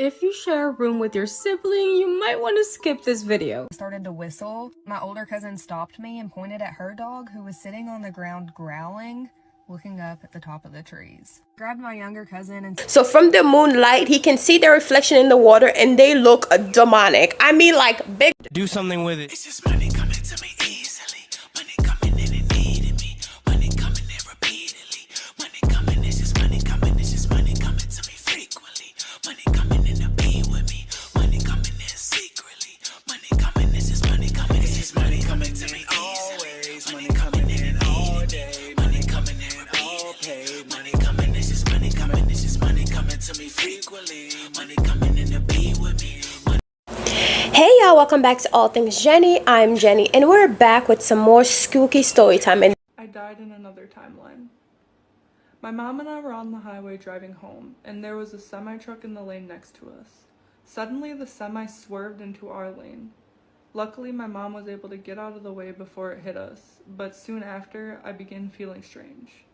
If you share a room with your sibling, you might want to skip this video. I started to whistle. My older cousin stopped me and pointed at her dog, who was sitting on the ground growling, looking up at the top of the trees. Grabbed my younger cousin and... So from the moonlight, he can see their reflection in the water and they look demonic. I mean, like, big. Do something with it. It's just money coming to me easily. Money coming in and needing me. Money coming in repeatedly. Money coming, it's just money coming. It's just money coming to me frequently. Money coming in to be with me. Money coming in secretly. Money coming, it's just money coming. It's just money coming to me always. Money coming in all day. Money coming in all paid. Money coming, it's just money coming. It's just money coming to me frequently. Money coming in to be with me. Hey y'all, welcome back to All Things Jenny. I'm Jenny and we're back with some more spooky story time. And I died in another timeline. My mom and I were on the highway driving home, and there was a semi-truck in the lane next to us. Suddenly, the semi swerved into our lane. Luckily, my mom was able to get out of the way before it hit us, but soon after, I began feeling strange.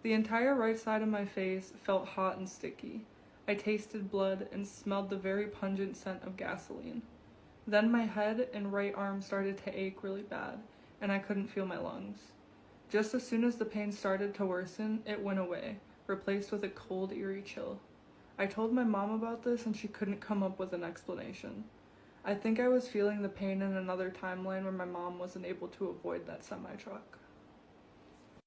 The entire right side of my face felt hot and sticky. I tasted blood and smelled the very pungent scent of gasoline. Then my head and right arm started to ache really bad, and I couldn't feel my lungs. Just as soon as the pain started to worsen, it went away, replaced with a cold, eerie chill. I told my mom about this and she couldn't come up with an explanation. I think I was feeling the pain in another timeline where my mom wasn't able to avoid that semi-truck.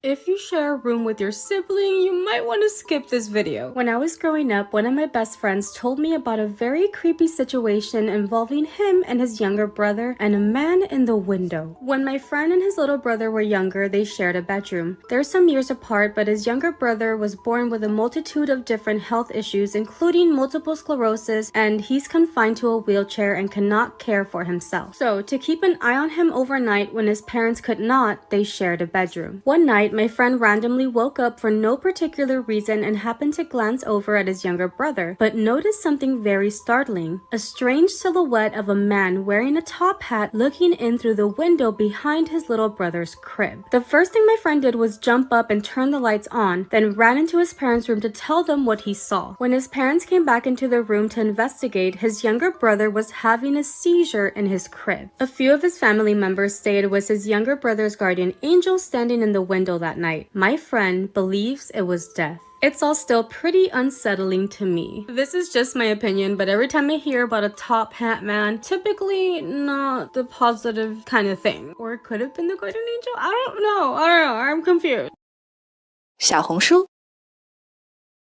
If you share a room with your sibling, you might want to skip this video. When I was growing up, one of my best friends told me about a very creepy situation involving him and his younger brother and a man in the window. When my friend and his little brother were younger, they shared a bedroom. They're some years apart, but his younger brother was born with a multitude of different health issues, including multiple sclerosis, and he's confined to a wheelchair and cannot care for himself. So, to keep an eye on him overnight when his parents could not, they shared a bedroom. One night, my friend randomly woke up for no particular reason and happened to glance over at his younger brother, but noticed something very startling. A strange silhouette of a man wearing a top hat looking in through the window behind his little brother's crib. The first thing my friend did was jump up and turn the lights on, then ran into his parents' room to tell them what he saw. When his parents came back into the room to investigate, his younger brother was having a seizure in his crib. A few of his family members say it was his younger brother's guardian angel standing in the window that night. My friend believes it was death. It's all still pretty unsettling to me. This is just my opinion, but every time I hear about a top hat man, typically not the positive kind of thing. Or it could have been the guardian angel? I don't know, I'm confused. 小红书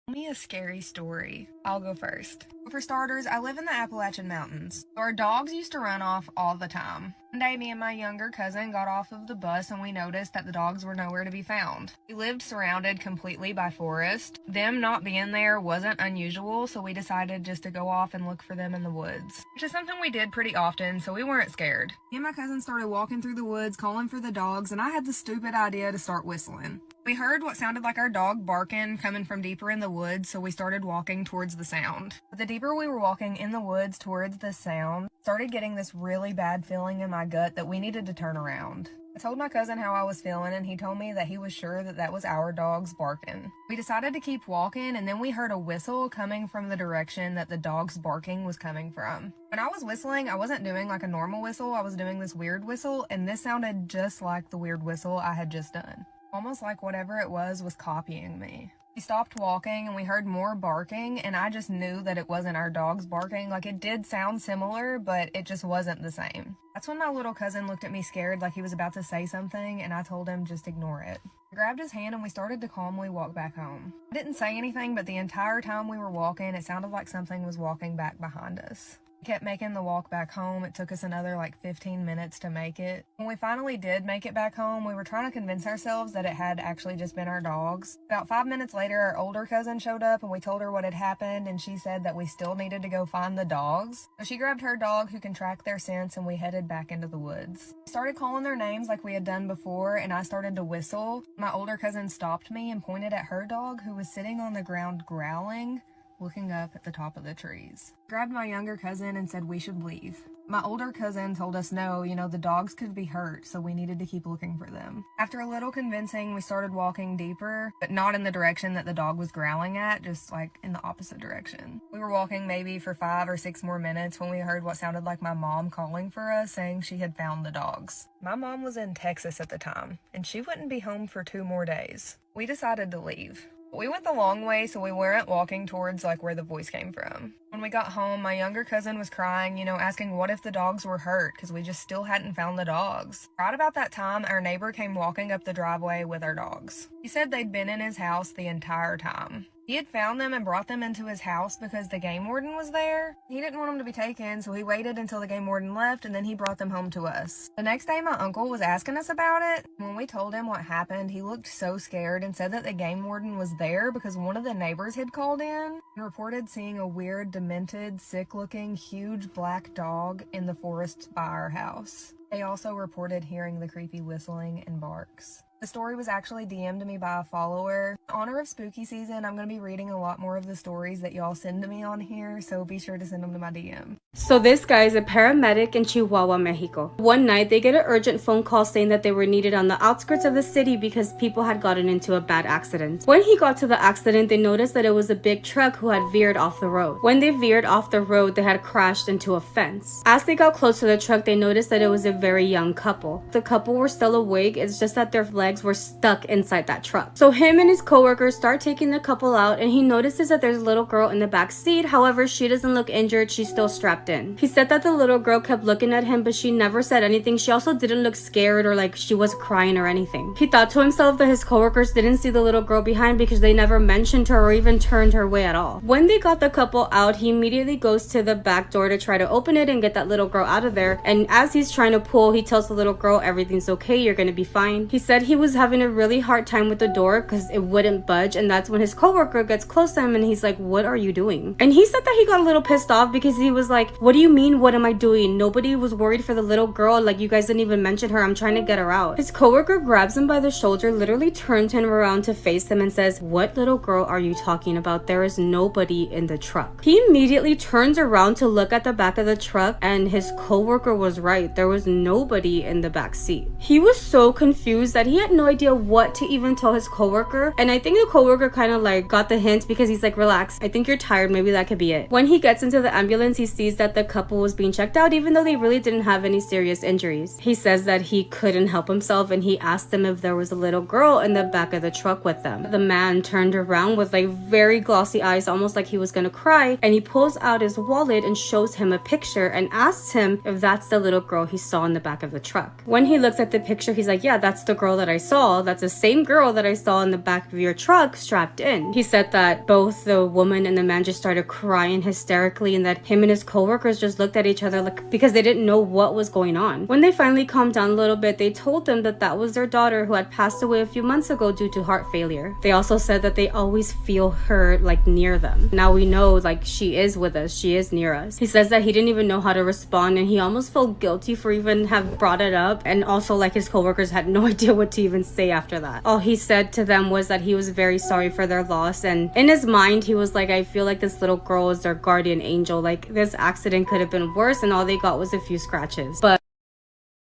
Tell me a scary story. I'll go first. For starters, I live in the Appalachian Mountains. Our dogs used to run off all the time. One day, me and my younger cousin got off of the bus and we noticed that the dogs were nowhere to be found. We lived surrounded completely by forest. Them not being there wasn't unusual, so we decided just to go off and look for them in the woods, which is something we did pretty often, so we weren't scared. Me and my cousin started walking through the woods, calling for the dogs, and I had the stupid idea to start whistling. We heard what sounded like our dog barking coming from deeper in the woods, so we started walking towards the sound. But the deeper we were walking in the woods towards the sound, started getting this really bad feeling in my gut that we needed to turn around. I told my cousin how I was feeling, and he told me that he was sure that that was our dogs barking. We decided to keep walking, and then we heard a whistle coming from the direction that the dog's barking was coming from. When I was whistling, I wasn't doing like a normal whistle, I was doing this weird whistle, and this sounded just like the weird whistle I had just done. Almost like whatever it was copying me. We stopped walking and we heard more barking, and I just knew that it wasn't our dogs barking. Like, it did sound similar, but it just wasn't the same. That's when my little cousin looked at me scared like he was about to say something, and I told him just ignore it. I grabbed his hand and we started to calmly walk back home. I didn't say anything, but the entire time we were walking, it sounded like something was walking back behind us. We kept making the walk back home. It took us another like 15 minutes to make it. When we finally did make it back home, we were trying to convince ourselves that it had actually just been our dogs. About 5 minutes later, our older cousin showed up and we told her what had happened, and she said that we still needed to go find the dogs. So she grabbed her dog who can track their scents, and we headed back into the woods. We started calling their names like we had done before, and I started to whistle. My older cousin stopped me and pointed at her dog who was sitting on the ground growling, looking up at the top of the trees. Grabbed my younger cousin and said we should leave. My older cousin told us no, the dogs could be hurt, so we needed to keep looking for them. After a little convincing, we started walking deeper, but not in the direction that the dog was growling at, just like in the opposite direction. We were walking maybe for 5 or 6 more minutes when we heard what sounded like my mom calling for us, saying she had found the dogs. My mom was in Texas at the time, and she wouldn't be home for 2 more days. We decided to leave. We went the long way, so we weren't walking towards where the voice came from. When we got home, my younger cousin was crying, asking what if the dogs were hurt, because we just still hadn't found the dogs. Right about that time, our neighbor came walking up the driveway with our dogs. He said they'd been in his house the entire time. He had found them and brought them into his house because the game warden was there. He didn't want them to be taken, so he waited until the game warden left, and then he brought them home to us. The next day, my uncle was asking us about it. When we told him what happened, he looked so scared and said that the game warden was there because one of the neighbors had called in and reported seeing a weird, demented, sick-looking, huge black dog in the forest by our house. They also reported hearing the creepy whistling and barks. The story was actually DM'd to me by a follower. In honor of spooky season, I'm going to be reading a lot more of the stories that y'all send to me on here, so be sure to send them to my DM. So this guy is a paramedic in Chihuahua, Mexico. One night, they get an urgent phone call saying that they were needed on the outskirts of the city because people had gotten into a bad accident. When he got to the accident, they noticed that it was a big truck who had veered off the road. When they veered off the road, they had crashed into a fence. As they got close to the truck, they noticed that it was a very young couple. The couple were still awake, it's just that their legs were stuck inside that truck. So him and his coworkers start taking the couple out, and he notices that there's a little girl in the back seat. However, she doesn't look injured, she's still strapped in. He said that the little girl kept looking at him, but she never said anything. She also didn't look scared or like she was crying or anything. He thought to himself that his coworkers didn't see the little girl behind because they never mentioned her or even turned her way at all. When they got the couple out, he immediately goes to the back door to try to open it and get that little girl out of there, and as he's trying to pull, he tells the little girl everything's okay, you're gonna be fine. He said he was having a really hard time with the door because it wouldn't budge, and that's when his coworker gets close to him and he's like, what are you doing? And he said that he got a little pissed off because he was like, what do you mean, what am I doing? Nobody was worried for the little girl, like you guys didn't even mention her, I'm trying to get her out. His coworker grabs him by the shoulder, literally turns him around to face him and says, what little girl are you talking about? There is nobody in the truck. He immediately turns around to look at the back of the truck, and his coworker was right, there was nobody in the back seat. He was so confused that he had no idea what to even tell his coworker, and I think the coworker kind of like got the hint because he's like, relax, I think you're tired, maybe that could be it. When he gets into the ambulance, he sees that the couple was being checked out even though they really didn't have any serious injuries. He says that he couldn't help himself and he asked them if there was a little girl in the back of the truck with them. The man turned around with like very glossy eyes, almost like he was gonna cry, and he pulls out his wallet and shows him a picture and asks him if that's the little girl he saw in the back of the truck. When he looks at the picture, he's like, yeah, that's the girl that I saw, that's the same girl that I saw in the back of your truck strapped in. He said that both the woman and the man just started crying hysterically, and that him and his coworkers just looked at each other like because they didn't know what was going on. When they finally calmed down a little bit, they told them that that was their daughter who had passed away a few months ago due to heart failure. They also said that they always feel her like near them. Now we know like she is with us, she is near us. He says that he didn't even know how to respond, and he almost felt guilty for even have brought it up, and also like his coworkers had no idea what to even say after that. All he said to them was that he was very sorry for their loss, and in his mind he was like, I feel like this little girl is their guardian angel, like this accident could have been worse and all they got was a few scratches. But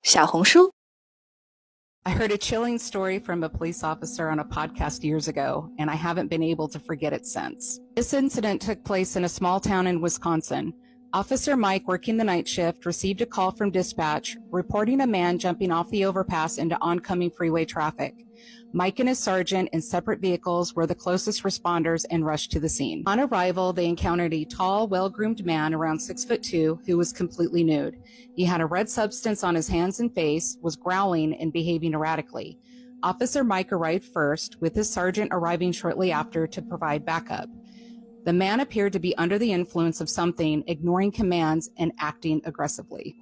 小红书 I heard a chilling story from a police officer on a podcast years ago, and I haven't been able to forget it since. This incident took place in a small town in Wisconsin. Officer Mike, working the night shift, received a call from dispatch reporting a man jumping off the overpass into oncoming freeway traffic. Mike and his sergeant in separate vehicles were the closest responders and rushed to the scene. On arrival, they encountered a tall, well-groomed man around 6'2" who was completely nude. He had a red substance on his hands and face, was growling and behaving erratically. Officer Mike arrived first, with his sergeant arriving shortly after to provide backup. The man appeared to be under the influence of something, ignoring commands and acting aggressively.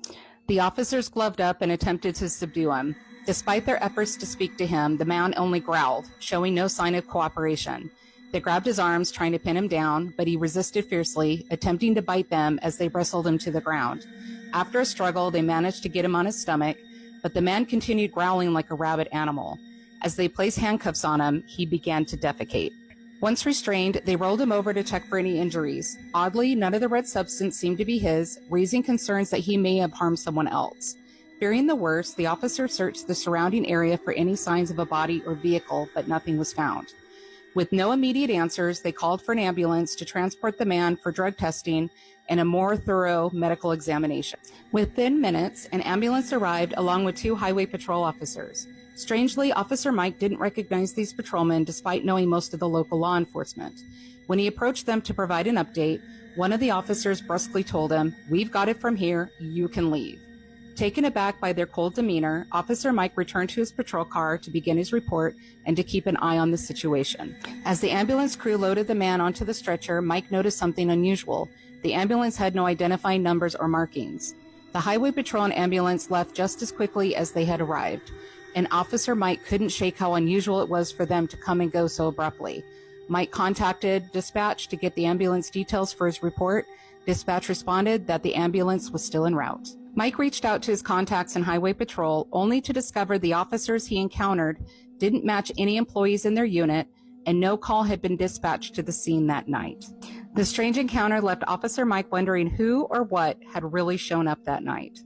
The officers gloved up and attempted to subdue him. Despite their efforts to speak to him, the man only growled, showing no sign of cooperation. They grabbed his arms, trying to pin him down, but he resisted fiercely, attempting to bite them as they wrestled him to the ground. After a struggle, they managed to get him on his stomach, but the man continued growling like a rabid animal. As they placed handcuffs on him, he began to defecate. Once restrained, they rolled him over to check for any injuries. Oddly, none of the red substance seemed to be his, raising concerns that he may have harmed someone else. Fearing the worst, the officer searched the surrounding area for any signs of a body or vehicle, but nothing was found. With no immediate answers, they called for an ambulance to transport the man for drug testing and a more thorough medical examination. Within minutes, an ambulance arrived along with 2 highway patrol officers. Strangely, Officer Mike didn't recognize these patrolmen despite knowing most of the local law enforcement. When he approached them to provide an update, one of the officers brusquely told him, "We've got it from here, you can leave." Taken aback by their cold demeanor, Officer Mike returned to his patrol car to begin his report and to keep an eye on the situation. As the ambulance crew loaded the man onto the stretcher, Mike noticed something unusual. The ambulance had no identifying numbers or markings. The highway patrol and ambulance left just as quickly as they had arrived, and Officer Mike couldn't shake how unusual it was for them to come and go so abruptly. Mike contacted dispatch to get the ambulance details for his report. Dispatch responded that the ambulance was still en route. Mike reached out to his contacts in Highway Patrol, only to discover the officers he encountered didn't match any employees in their unit, and no call had been dispatched to the scene that night. The strange encounter left Officer Mike wondering who or what had really shown up that night.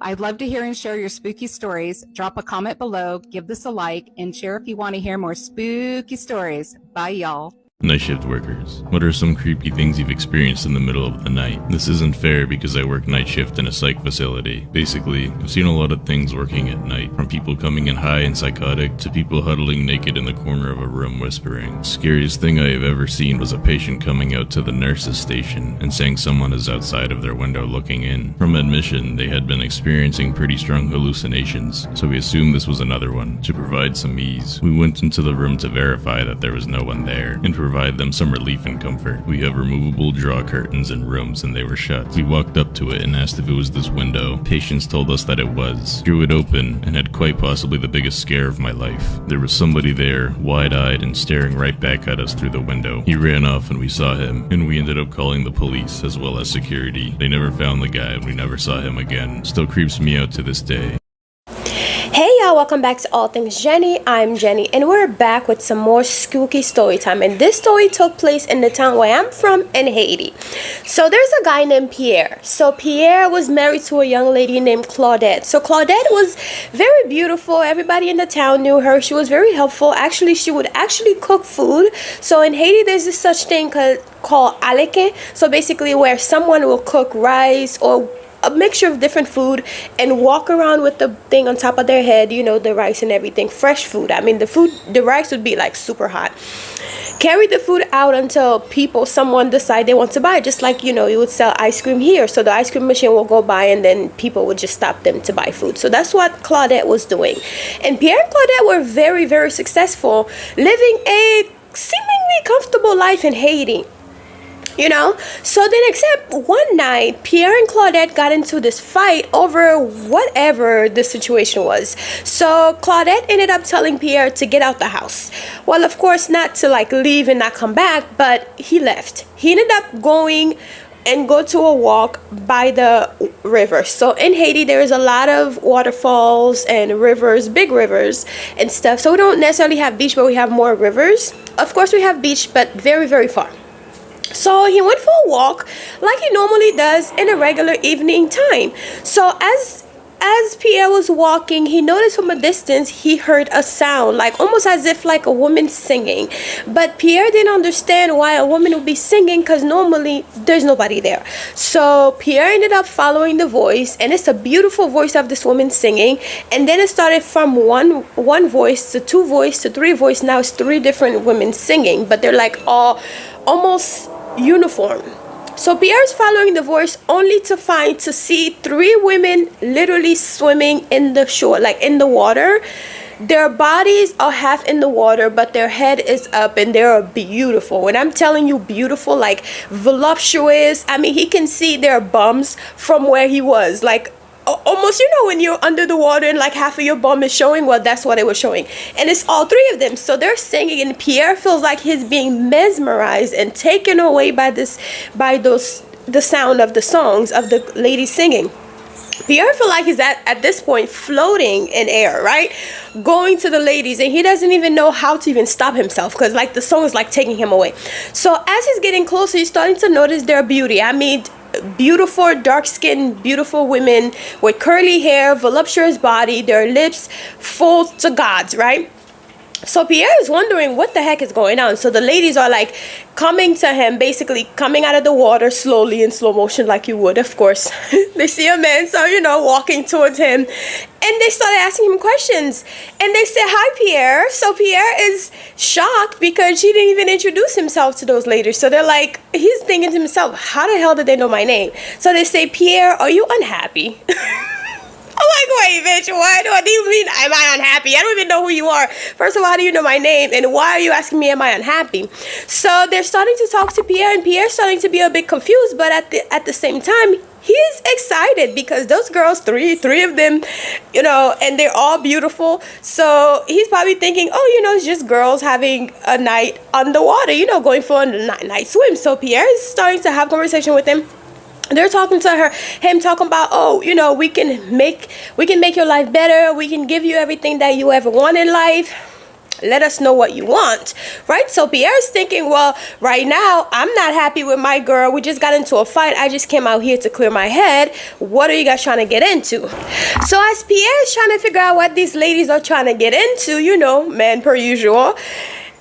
I'd love to hear and share your spooky stories. Drop a comment below, give this a like, and share if you want to hear more spooky stories. Bye, y'all. Night shift workers, what are some creepy things you've experienced in the middle of the night? This isn't fair because I work night shift in a psych facility. Basically, I've seen a lot of things working at night, from people coming in high and psychotic to people huddling naked in the corner of a room whispering. Scariest thing I have ever seen was a patient coming out to the nurse's station and saying someone is outside of their window looking in. From admission, they had been experiencing pretty strong hallucinations, so we assumed this was another one. To provide some ease, we went into the room to verify that there was no one there, and provide them some relief and comfort. We have removable draw curtains in rooms and they were shut. We walked up to it and asked if it was this window. Patients told us that it was. Drew it open and had quite possibly the biggest scare of my life. There was somebody there, wide-eyed and staring right back at us through the window. He ran off and we saw him, and we ended up calling the police as well as security. They never found the guy and we never saw him again. Still creeps me out to this day. Hey y'all, welcome back to All Things Jenny. I'm Jenny and we're back with some more spooky story time, and this story took place in the town where I'm from in Haiti. So there's a guy named Pierre. So Pierre was married to a young lady named Claudette. So Claudette was very beautiful. Everybody in the town knew her. She was very helpful. Actually, she would actually cook food. So in Haiti there's this such thing called ELIXIR. So basically where someone will cook rice or a mixture of different food and walk around with the thing on top of their head, you know, the rice and everything, fresh food. I mean, the rice would be like super hot. Carry the food out until someone decide they want to buy it. Just like, you know, you would sell ice cream here. So the ice cream machine will go by and then people would just stop them to buy food. So that's what Claudette was doing. And Pierre and Claudette were very, very successful, living a seemingly comfortable life in Haiti. You know, so then except one night, Pierre and Claudette got into this fight over whatever the situation was. So Claudette ended up telling Pierre to get out the house. Well, of course, not to like leave and not come back, but he left. He ended up going and go to a walk by the river. So in Haiti, there is a lot of waterfalls and rivers, big rivers and stuff. So we don't necessarily have beach, but we have more rivers. Of course, we have beach, but very, very far. So he went for a walk like he normally does in a regular evening time. So as Pierre was walking, he noticed from a distance he heard a sound, like almost as if like a woman singing. But Pierre didn't understand why a woman would be singing because normally there's nobody there. So Pierre ended up following the voice, and it's a beautiful voice of this woman singing. And then it started from one voice to two voice to three voice. Now it's three different women singing, but they're like all almost uniform. So Pierre's following the voice only to see three women literally swimming in the shore, like in the water. Their bodies are half in the water, but their head is up, and they're beautiful. When I'm telling you beautiful, like voluptuous, I mean, he can see their bums from where he was, like almost, you know, when you're under the water and like half of your bum is showing. Well, that's what it was showing, and it's all three of them. So they're singing, and Pierre feels like he's being mesmerized and taken away by the sound of the songs of the lady singing. Pierre feel like he's at this point floating in air, right? Going to the ladies, and he doesn't even know how to even stop himself because like the song is like taking him away. So as he's getting closer, he's starting to notice their beauty. I mean, beautiful dark-skinned beautiful women with curly hair, voluptuous body, their lips full to gods, right? So Pierre is wondering what the heck is going on. So the ladies are like coming to him, basically coming out of the water slowly in slow motion like you would, of course. They see a man, so you know, walking towards him, and they started asking him questions, and they said, "Hi, Pierre." So Pierre is shocked because he didn't even introduce himself to those ladies. So they're like, he's thinking to himself, how the hell did they know my name? So they say, "Pierre, are you unhappy?" I'm like, wait, bitch, what do you mean, am I unhappy? I don't even know who you are. First of all, how do you know my name? And why are you asking me, am I unhappy? So they're starting to talk to Pierre, and Pierre's starting to be a bit confused, but at the same time, he's excited because those girls, three of them, you know, and they're all beautiful. So he's probably thinking, oh, you know, it's just girls having a night on the water, you know, going for a night swim. So Pierre is starting to have conversation with him. They're talking to him talking about, oh, you know, we can make your life better. We can give you everything that you ever want in life. Let us know what you want, right? So Pierre's thinking, well, right now, I'm not happy with my girl. We just got into a fight. I just came out here to clear my head. What are you guys trying to get into? So as Pierre's trying to figure out what these ladies are trying to get into, you know, man per usual,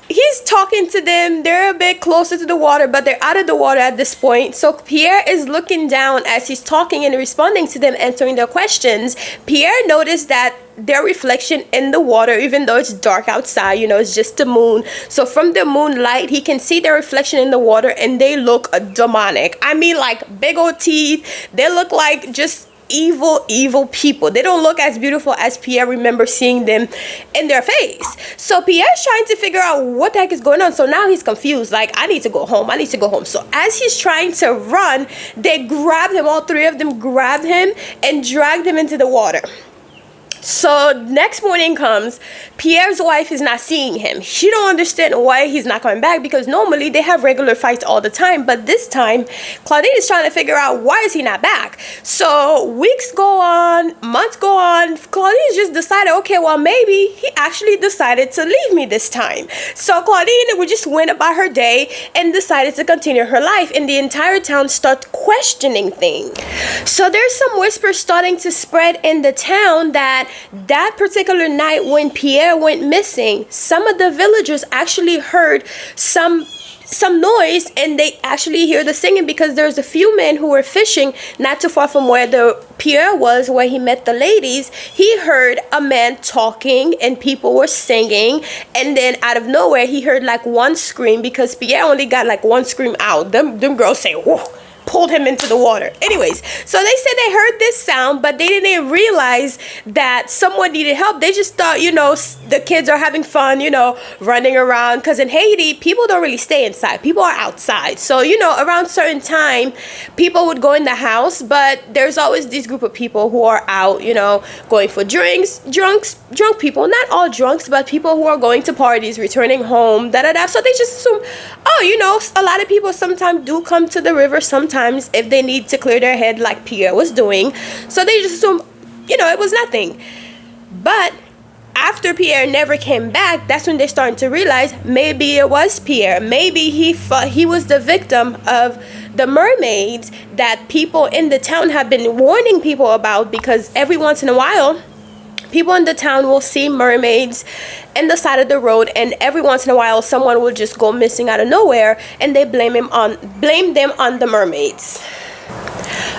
he's talking to them. They're a bit closer to the water, but they're out of the water at this point. So Pierre is looking down as he's talking and responding to them, answering their questions. Pierre noticed that their reflection in the water, even though it's dark outside, you know, it's just the moon. So from the moonlight, he can see their reflection in the water, and they look demonic. I mean, like big old teeth. They look like just evil people. They don't look as beautiful as Pierre remembers seeing them in their face. So Pierre's trying to figure out what the heck is going on. So now he's confused, like, I need to go home. So as he's trying to run, they grabbed him, all three of them grabbed him and dragged him into the water. So next morning comes, Pierre's wife is not seeing him. She don't understand why he's not coming back, because normally they have regular fights all the time, but this time Claudine is trying to figure out why is he not back. So weeks go on, months go on. Claudine's just decided, okay, well, maybe he actually decided to leave me this time. So Claudine would just went about her day and decided to continue her life, and the entire town starts questioning things. So there's some whispers starting to spread in the town that particular night when Pierre went missing, some of the villagers actually heard some noise, and they actually hear the singing, because there's a few men who were fishing not too far from where Pierre was, where he met the ladies. He heard a man talking and people were singing, and then out of nowhere he heard like one scream, because Pierre only got like one scream out. Them girls say, whoa, pulled him into the water. Anyways, so they said they heard this sound, but they didn't realize that someone needed help. They just thought, you know, the kids are having fun, you know, running around, because in Haiti people don't really stay inside, people are outside. So, you know, around certain time people would go in the house, but there's always this group of people who are out, you know, going for drinks, drunk people, not all drunks, but people who are going to parties, returning home, so they just assume, oh, you know, a lot of people sometimes do come to the river sometimes if they need to clear their head, like Pierre was doing. So they just assume, you know, it was nothing. But after Pierre never came back, that's when they started to realize maybe it was Pierre. Maybe he was the victim of the mermaids that people in the town have been warning people about, because every once in a while people in the town will see mermaids in the side of the road, and every once in a while someone will just go missing out of nowhere, and they blame them on the mermaids.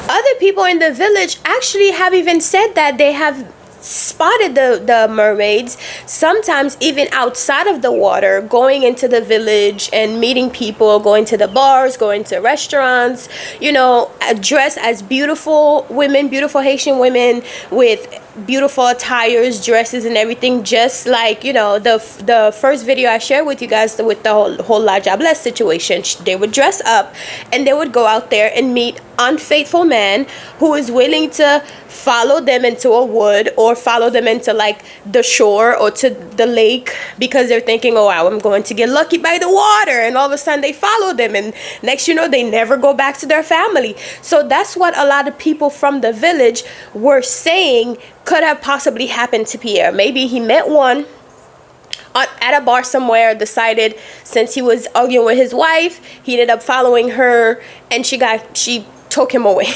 Other people in the village actually have even said that they have spotted the mermaids, sometimes even outside of the water, going into the village and meeting people, going to the bars, going to restaurants, you know, dressed as beautiful women, beautiful Haitian women with beautiful attires, dresses, and everything, just like, you know, the first video I shared with you guys with the whole La Jablesse situation. They would dress up and they would go out there and meet unfaithful man who is willing to follow them into a wood or follow them into like the shore or to the lake because they're thinking, oh wow, I'm going to get lucky by the water, and all of a sudden they follow them, and next you know they never go back to their family. So that's what a lot of people from the village were saying could have possibly happened to Pierre. Maybe he met one at a bar somewhere, decided since he was arguing with his wife, he ended up following her and she took him away.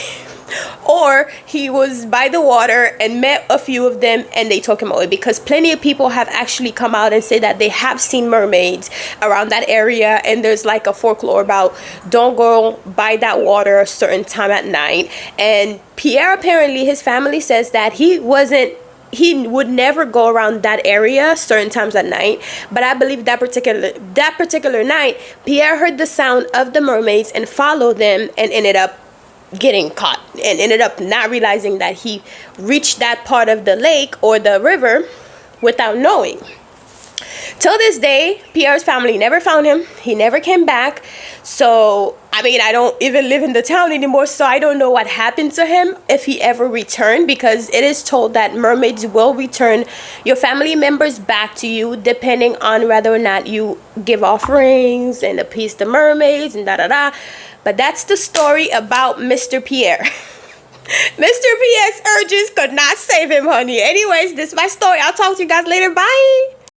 Or he was by the water and met a few of them and they took him away, because plenty of people have actually come out and said that they have seen mermaids around that area, and there's like a folklore about don't go by that water a certain time at night. And Pierre, apparently his family says that he would never go around that area certain times at night, but I believe that particular night Pierre heard the sound of the mermaids and followed them and ended up getting caught and ended up not realizing that he reached that part of the lake or the river without knowing. Till this day, Pierre's family never found him. He never came back. So, I mean, I don't even live in the town anymore, so I don't know what happened to him, if he ever returned, because it is told that mermaids will return your family members back to you depending on whether or not you give offerings and appease the mermaids and da-da-da. But that's the story about Mr. Pierre. Mr. Pierre's urges could not save him, honey. Anyways, this is my story. I'll talk to you guys later. Bye.